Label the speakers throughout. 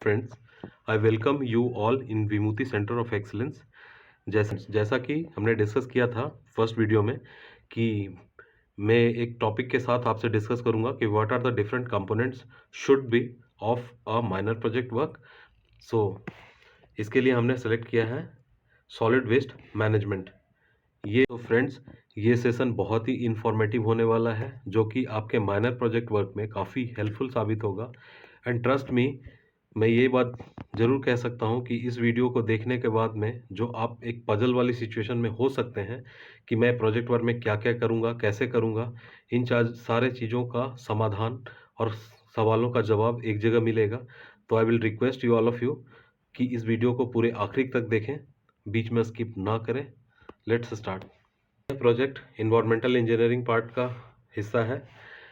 Speaker 1: Friends, I welcome you all in Vimuti centre of excellence. जैसा कि हमने डिस्कस किया था फर्स्ट वीडियो में कि मैं एक टॉपिक के साथ आपसे डिस्कस करूंगा कि what are the different components should be of a minor project work. So इसके लिए हमने सेलेक्ट किया है सॉलिड वेस्ट मैनेजमेंट। ये तो फ्रेंड्स, ये सेशन बहुत ही इंफॉर्मेटिव होने वाला है जो कि आपके माइनर प्रोजेक्ट वर्क में काफ़ी हेल्पफुल साबित होगा। एंड ट्रस्ट मी, मैं ये बात ज़रूर कह सकता हूँ कि इस वीडियो को देखने के बाद में जो आप एक पजल वाली सिचुएशन में हो सकते हैं कि मैं प्रोजेक्ट वर्क में क्या क्या करूँगा, कैसे करूँगा, इन सारे चीज़ों का समाधान और सवालों का जवाब एक जगह मिलेगा। तो I will request you all of you कि इस वीडियो को पूरे आखिरी तक देखें, बीच में स्किप ना करें। Let's start. Project environmental engineering part का हिस्सा है।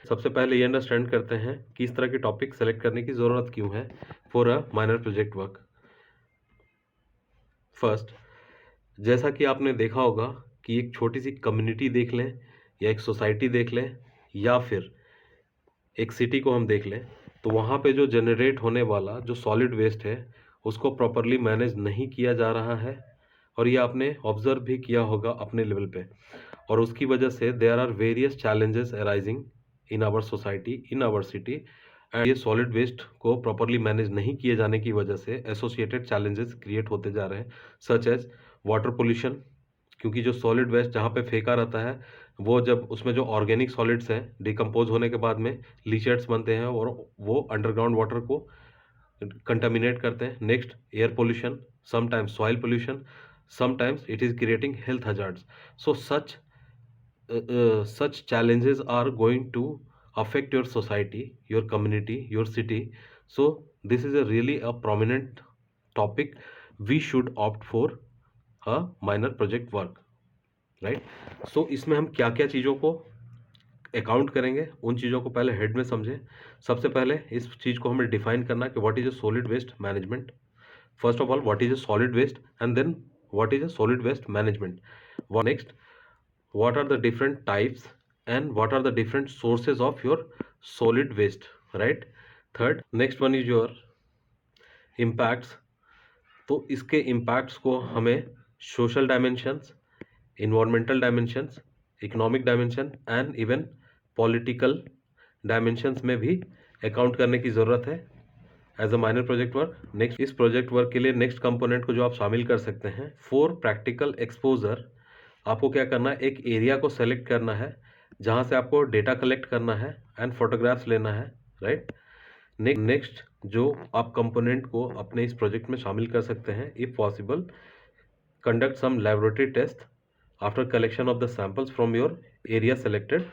Speaker 1: सबसे पहले ये अंडरस्टैंड करते हैं कि इस तरह के टॉपिक सेलेक्ट करने की ज़रूरत क्यों है for a minor project work. First, जैसा कि आपने देखा होगा कि एक छोटी सी कम्युनिटी देख लें या एक सोसाइटी देख लें या फिर एक सिटी को हम देख लें, तो वहाँ पे जो जनरेट होने वाला जो सॉलिड वेस्ट है उसको प्रॉपरली मैनेज नहीं किया जा रहा है। और ये आपने ऑब्जर्व भी किया होगा अपने लेवल पे। और उसकी वजह से there are various challenges arising in our society, in our city. And ये सॉलिड वेस्ट को प्रॉपरली मैनेज नहीं किए जाने की वजह से एसोसिएटेड चैलेंजेस क्रिएट होते जा रहे हैं, सच एज वाटर पोल्यूशन। क्योंकि जो सॉलिड वेस्ट जहाँ पे फेंका रहता है, वो जब उसमें जो ऑर्गेनिक सॉलिड्स हैं डिकम्पोज होने के बाद में लीचेट्स बनते हैं और वो अंडरग्राउंड वाटर को कंटामिनेट करते हैं। Next, air pollution, sometimes soil pollution, sometimes it is creating health hazards. So such challenges are going to affect your society, your community, your city. So this is a really a prominent topic we should opt for a minor project work, right? So इसमें हम क्या क्या चीज़ों को account करेंगे, उन चीज़ों को पहले हेड में समझें। सबसे पहले इस चीज़ को हमें डिफाइन करना कि what is a solid waste management. First of all, what is a solid waste, and then what is a solid waste management. Next, what are the different types and what are the different sources of your solid waste, right? Third, next one is your impacts. तो इसके impacts को हमें social dimensions, environmental dimensions, economic dimension and even political dimensions में भी account करने की ज़रूरत है as a minor project work. Next, इस प्रोजेक्ट वर्क के लिए नेक्स्ट कंपोनेंट को जो आप शामिल कर सकते हैं फॉर प्रैक्टिकल एक्सपोजर, आपको क्या करना है, एक एरिया को सेलेक्ट करना है जहां से आपको डेटा कलेक्ट करना है एंड फोटोग्राफ्स लेना है, राइट। नेक्स्ट, जो आप कंपोनेंट को अपने इस प्रोजेक्ट में शामिल कर सकते हैं, if possible conduct some laboratory test after collection of the samples from your area selected,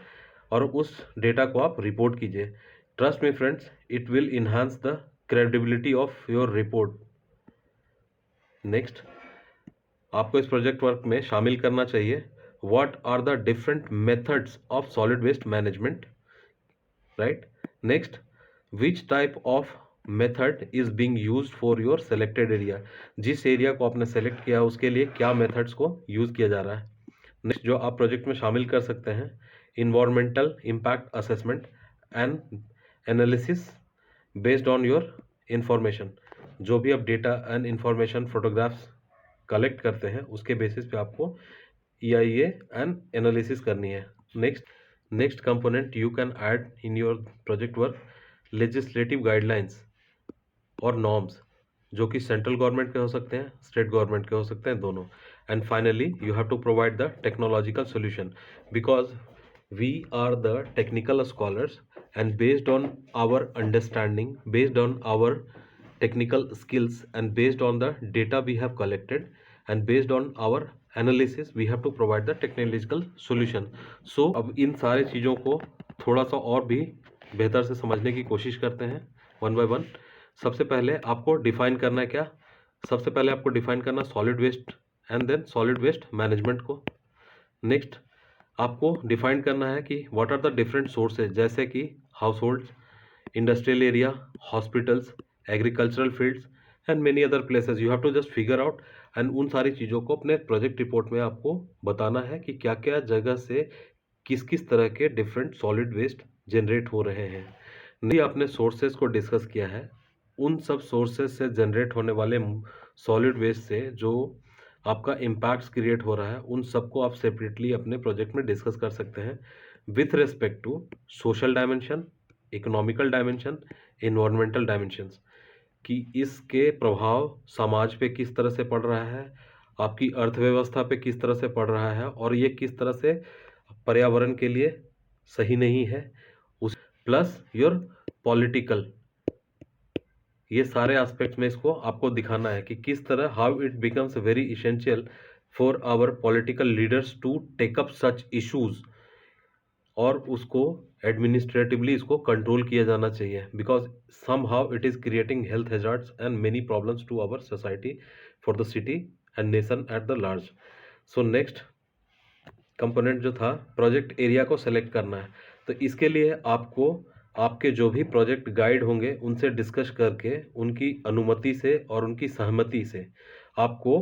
Speaker 1: और उस डेटा को आप रिपोर्ट कीजिए। Trust me friends, it will enhance the credibility of your report. Next, आपको इस प्रोजेक्ट वर्क में शामिल करना चाहिए what are the different methods of solid waste management, right. Next, which type of method is being used for your selected area, जिस area को आपने select किया उसके लिए क्या मेथड्स को यूज किया जा रहा है। नेक्स्ट, जो आप प्रोजेक्ट में शामिल कर सकते हैं, environmental impact assessment and analysis based on your information. जो भी आप data and information photographs collect करते हैं उसके बेसिस पे आपको EIA एंड एनालिसिस करनी है। Next component you can add in your project work legislative guidelines और नॉर्म्स, जो कि सेंट्रल गवर्नमेंट के हो सकते हैं, स्टेट गवर्नमेंट के हो सकते हैं, दोनों। And finally you have to provide the technological solution because we are the technical scholars, and based on our understanding, based on our technical skills and based on the data we have collected and based on our analysis we have to provide the technological solution. So अब इन सारे चीज़ों को थोड़ा सा और भी बेहतर से समझने की कोशिश करते हैं वन बाय वन। सबसे पहले आपको डिफाइन करना है क्या, सबसे पहले आपको डिफाइन करना solid waste and then solid waste management को। नेक्स्ट, आपको डिफाइन करना है कि what are the different sources, जैसे कि households, industrial area, hospitals, agricultural fields and many other places. You have to just figure out and उन सारी चीज़ों को अपने प्रोजेक्ट रिपोर्ट में आपको बताना है कि क्या क्या जगह से किस किस तरह के डिफरेंट सॉलिड वेस्ट जनरेट हो रहे हैं। नहीं, आपने सोर्सेज को डिस्कस किया है, उन सब सोर्सेज से जनरेट होने वाले सॉलिड वेस्ट से जो आपका इम्पैक्ट्स क्रिएट हो रहा है, उन सबको आप सेपरेटली अपने प्रोजेक्ट में डिस्कस कर सकते हैं with respect to social dimension, economical dimension, environmental dimensions, कि इसके प्रभाव समाज पे किस तरह से पड़ रहा है, आपकी अर्थव्यवस्था पे किस तरह से पड़ रहा है, और ये किस तरह से पर्यावरण के लिए सही नहीं है, उस प्लस योर पॉलिटिकल, ये सारे एस्पेक्ट में इसको आपको दिखाना है कि किस तरह how it becomes very essential for our political leaders to take up such issues, और उसको एडमिनिस्ट्रेटिवली इसको कंट्रोल किया जाना चाहिए, because somehow it is creating health hazards and many problems to our society for the city and nation at the large. So next component जो था, project area को select करना है। तो इसके लिए आपको आपके जो भी प्रोजेक्ट गाइड होंगे उनसे डिस्कस करके उनकी अनुमति से और उनकी सहमति से आपको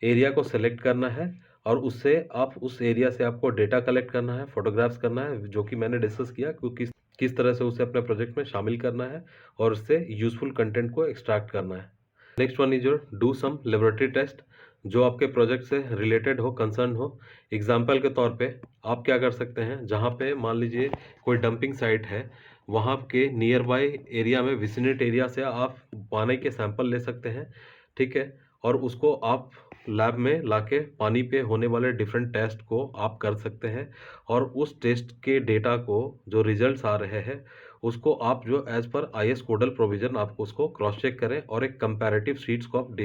Speaker 1: एरिया को सेलेक्ट करना है, और उससे आप उस एरिया से आपको डेटा कलेक्ट करना है, फोटोग्राफ्स करना है, जो कि मैंने डिस्कस किया कि किस तरह से उसे अपने प्रोजेक्ट में शामिल करना है और उससे यूजफुल कंटेंट को एक्सट्रैक्ट करना है। Next one is your do some laboratory test, जो आपके प्रोजेक्ट से रिलेटेड हो, कंसर्न हो। एग्जाम्पल के तौर पे आप क्या कर सकते हैं, जहाँ पे मान लीजिए कोई डंपिंग साइट है, वहाँ के नियर बाय एरिया में, विसिनेट एरिया से आप पानी के सैंपल ले सकते हैं, ठीक है, और उसको आप लैब में लाके पानी पे होने वाले डिफरेंट टेस्ट को आप कर सकते हैं, और उस टेस्ट के डेटा को जो रिजल्ट्स आ रहे हैं उसको आप जो as per IS codal provision आप उसको क्रॉस चेक करें, और एक कंपैरेटिव शीट्स को आप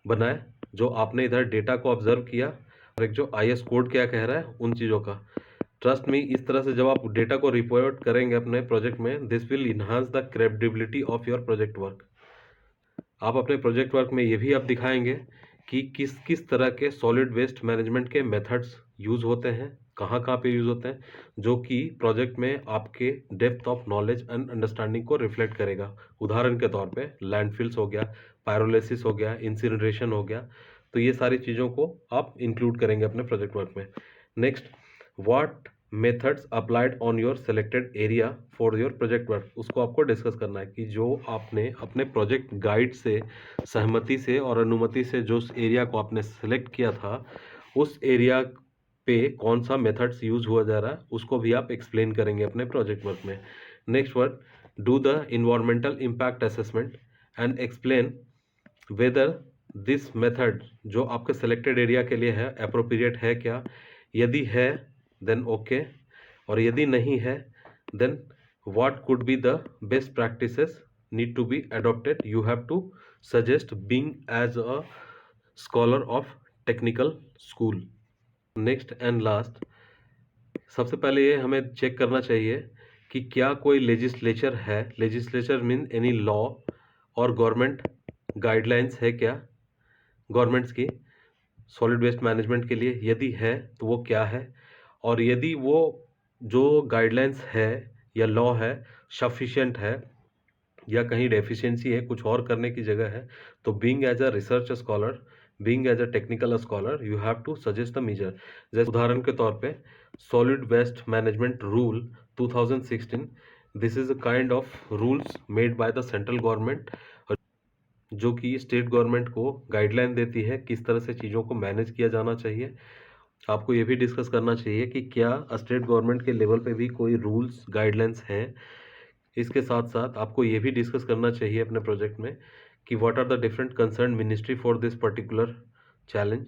Speaker 1: बनाएं, जो आपने इधर डेटा को ऑब्जर्व किया और एक जो IS कोड क्या कह रहा है उन चीज़ों का। ट्रस्ट मी, इस तरह से जब आप डेटा को रिपोर्ट करेंगे अपने प्रोजेक्ट में, this will enhance the credibility of your project work. आप अपने प्रोजेक्ट वर्क में ये भी आप दिखाएंगे कि किस किस तरह के सॉलिड वेस्ट मैनेजमेंट के मेथड्स यूज़ होते हैं, कहाँ कहाँ पे यूज़ होते हैं, जो कि प्रोजेक्ट में आपके depth of knowledge and understanding को रिफ्लेक्ट करेगा। उदाहरण के तौर पे लैंडफिल्स हो गया, पायरोलिसिस हो गया, इंसिनरेशन हो गया, तो ये सारी चीज़ों को आप इंक्लूड करेंगे अपने प्रोजेक्ट वर्क में। Next, what methods applied on your selected area for your project work, उसको आपको डिस्कस करना है कि जो आपने अपने प्रोजेक्ट गाइड से सहमति से और अनुमति से जो एरिया को आपने सेलेक्ट किया था, उस एरिया पे कौन सा मेथड्स यूज हुआ जा रहा है, उसको भी आप एक्सप्लेन करेंगे अपने प्रोजेक्ट वर्क में। Next word, do the environmental impact assessment and explain whether this method जो आपके सेलेक्टेड एरिया के लिए है अप्रोप्रिएट है क्या, यदि है देन ओके, और यदि नहीं है then what could be the best practices need to be adopted, you have to suggest being as a scholar of technical school। Next and last, सबसे पहले ये हमें चेक करना चाहिए कि क्या कोई लेजिस्लेचर है, लेजिस्लेचर मीन एनी लॉ और गवर्नमेंट गाइडलाइंस है क्या गवर्नमेंट्स की सॉलिड वेस्ट मैनेजमेंट के लिए, यदि है तो वो क्या है, और यदि वो जो गाइडलाइंस है या लॉ है सफिशिएंट है या कहीं डेफिशिएंसी है, कुछ और करने की जगह है, तो being as a research scholar, being as a technical scholar, you have to suggest the measure. जैसे उदाहरण के तौर पे solid waste management rule 2016, this is a kind of rules made by the central government, जो कि state government को guideline देती है किस तरह से चीज़ों को मैनेज किया जाना चाहिए। आपको ये भी डिस्कस करना चाहिए कि क्या स्टेट गवर्नमेंट के लेवल पे भी कोई रूल्स गाइडलाइंस हैं। इसके साथ साथ आपको ये भी डिस्कस करना चाहिए अपने प्रोजेक्ट में कि what are the different concern ministry for this particular challenge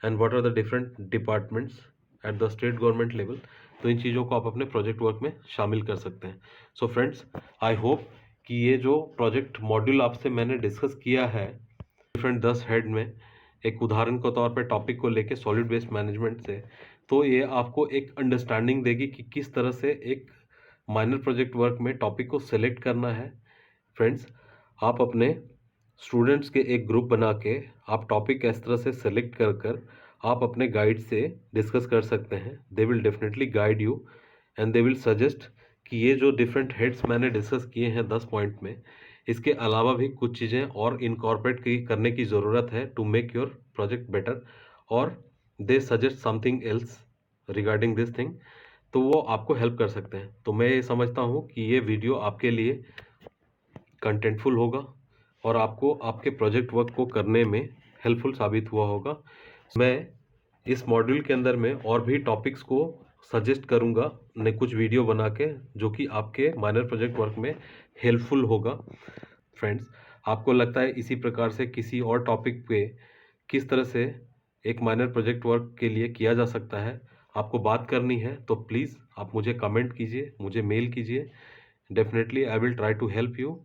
Speaker 1: and what are the different departments at the state government level. तो इन चीज़ों को आप अपने प्रोजेक्ट वर्क में शामिल कर सकते हैं। सो फ्रेंड्स, आई होप कि ये जो प्रोजेक्ट मॉड्यूल आपसे मैंने डिस्कस किया है डिफरेंट 10 हेड में, एक उदाहरण के तौर पे टॉपिक को लेके सॉलिड वेस्ट मैनेजमेंट से, तो ये आपको एक अंडरस्टैंडिंग देगी कि किस तरह से एक माइनर प्रोजेक्ट वर्क में टॉपिक को सेलेक्ट करना है। फ्रेंड्स, आप अपने स्टूडेंट्स के एक ग्रुप बना के आप टॉपिक इस तरह से सेलेक्ट कर कर आप अपने गाइड से डिस्कस कर सकते हैं। They will definitely guide you and they will suggest कि ये जो डिफरेंट हेड्स मैंने डिस्कस किए हैं 10 पॉइंट में, इसके अलावा भी कुछ चीज़ें और इनकॉर्पोरेट करने की ज़रूरत है to make your project better, और they suggest something else regarding this thing, तो वो आपको हेल्प कर सकते हैं। तो मैं ये समझता हूँ कि ये वीडियो आपके लिए कंटेंटफुल होगा और आपको आपके प्रोजेक्ट वर्क को करने में हेल्पफुल साबित हुआ होगा। मैं इस मॉड्यूल के अंदर में और भी टॉपिक्स को सजेस्ट करूंगा ने कुछ वीडियो बना के, जो कि आपके माइनर प्रोजेक्ट वर्क में हेल्पफुल होगा। फ्रेंड्स, आपको लगता है इसी प्रकार से किसी और टॉपिक पे किस तरह से एक माइनर प्रोजेक्ट वर्क के लिए किया जा सकता है, आपको बात करनी है, तो प्लीज़ आप मुझे कमेंट कीजिए, मुझे मेल कीजिए। Definitely I will try to help you.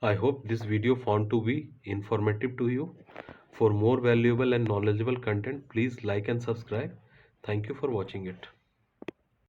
Speaker 1: I hope this video found to be informative to you. For more valuable and knowledgeable content, please like and subscribe. Thank you for watching it.